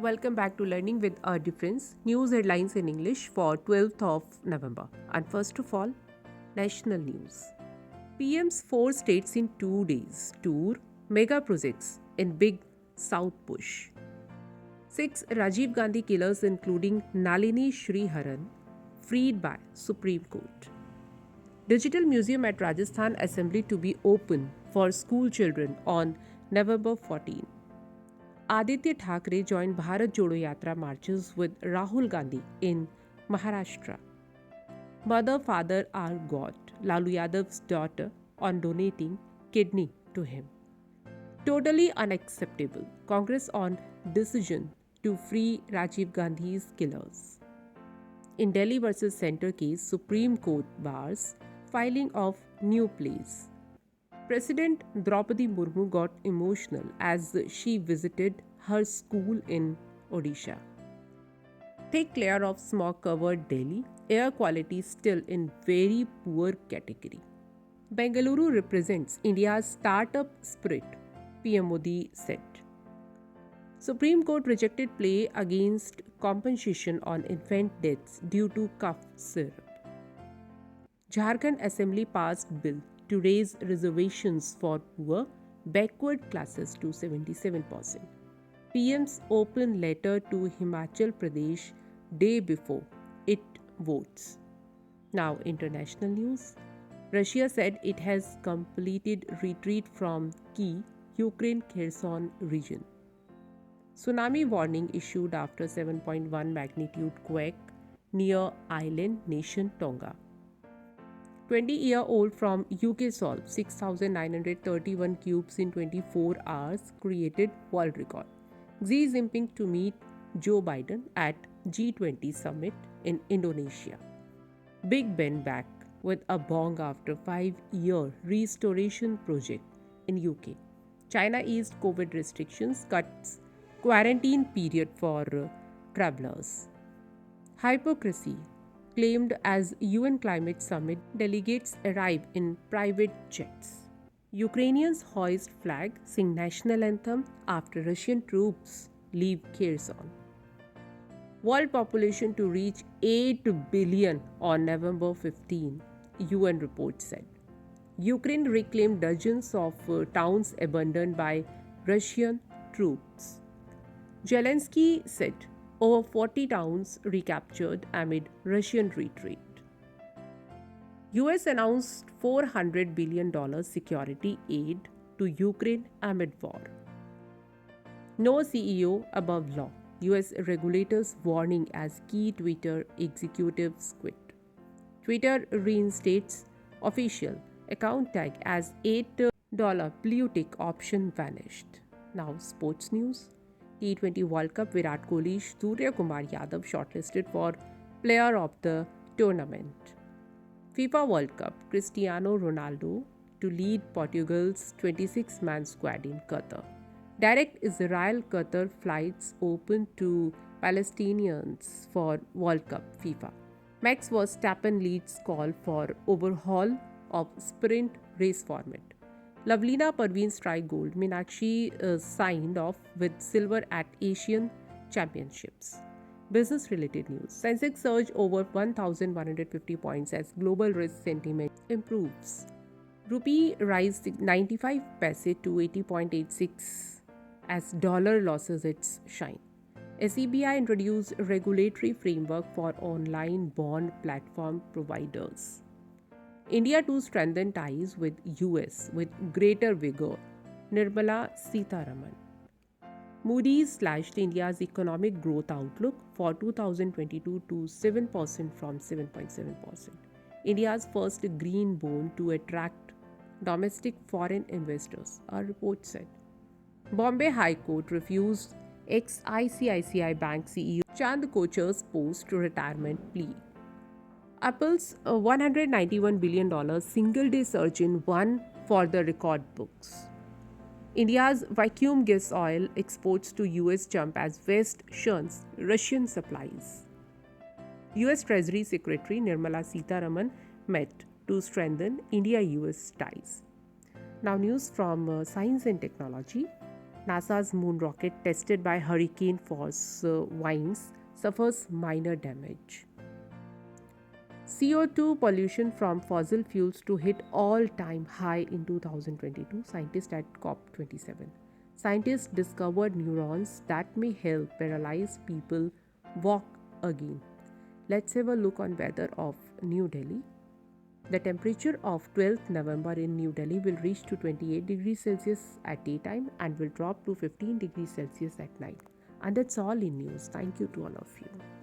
Welcome back to Learning with a Difference. News headlines in English for 12th of November. And first of all, national news. PM's 4 states in 2 days tour mega projects in Big South Push. 6 Rajiv Gandhi killers including Nalini Sriharan freed by Supreme Court. Digital Museum at Rajasthan Assembly to be open for school children on November 14. Aditya Thackeray joined Bharat Jodo Yatra marches with Rahul Gandhi in Maharashtra. Mother, father are God. Lalu Yadav's daughter on donating kidney to him. Totally unacceptable. Congress on decision to free Rajiv Gandhi's killers. In Delhi versus Center case, Supreme Court bars filing of new pleas. President Draupadi Murmu got emotional as she visited her school in Odisha. Thick layer of smog covered Delhi, air quality still in very poor category. Bengaluru represents India's startup spirit, PM Modi said. Supreme Court rejected plea against compensation on infant deaths due to cough syrup. Jharkhand Assembly passed bill to raise reservations for poor, backward classes to 77%. PM's open letter to Himachal Pradesh day before it votes. Now, international news. Russia said it has completed retreat from key Ukraine Kherson region. Tsunami warning issued after 7.1 magnitude quake near island nation Tonga. 20-year-old from UK solved 6,931 cubes in 24 hours, created world record. Xi Jinping to meet Joe Biden at G20 summit in Indonesia. Big Ben back with a bong after 5-year restoration project in UK. China eased COVID restrictions, cuts quarantine period for travelers. Hypocrisy claimed as UN climate summit delegates arrive in private jets. Ukrainians hoist flag, sing national anthem after Russian troops leave Kherson. World population to reach 8 billion on November 15, UN report said. Ukraine reclaimed dozens of towns abandoned by Russian troops. Zelensky said over 40 towns recaptured amid Russian retreat. US announced $400 billion security aid to Ukraine amid war. No CEO above law. US regulators warning as key Twitter executives quit. Twitter reinstates official account tag as $8 blue tick option vanished. Now sports news. T20 World Cup Virat Kohli, Surya Kumar Yadav shortlisted for player of the tournament. FIFA World Cup Cristiano Ronaldo to lead Portugal's 26-man squad in Qatar. Direct Israel-Qatar flights open to Palestinians for World Cup FIFA. Max Verstappen leads call for overhaul of sprint race format. Lavlina Parveen strike gold. Meenakshi signed off with silver at Asian Championships. Business-related news. Sensex surge over 1,150 points as global risk sentiment improves. Rupee rise 95 paise to 80.86 as dollar loses its shine. SEBI introduced regulatory framework for online bond platform providers. India to strengthen ties with US with greater vigor. Nirmala Sitharaman. Moody's slashed India's economic growth outlook for 2022 to 7% from 7.7%. India's first green bond to attract domestic foreign investors, a report said. Bombay High Court refused ex-ICICI Bank CEO Chand Kocher's post-retirement plea. Apple's $191 billion single-day surge in one for the record books. India's vacuum gas oil exports to US jump as West shuns Russian supplies. US Treasury Secretary Nirmala Sitharaman met to strengthen India-US ties. Now news from science and technology. NASA's moon rocket, tested by hurricane force winds, suffers minor damage. CO2 pollution from fossil fuels to hit all-time high in 2022, scientists at COP27. Scientists discovered neurons that may help paralyzed people walk again. Let's have a look on weather of New Delhi. The temperature of 12th November in New Delhi will reach to 28 degrees Celsius at daytime and will drop to 15 degrees Celsius at night. And that's all in news. Thank you to all of you.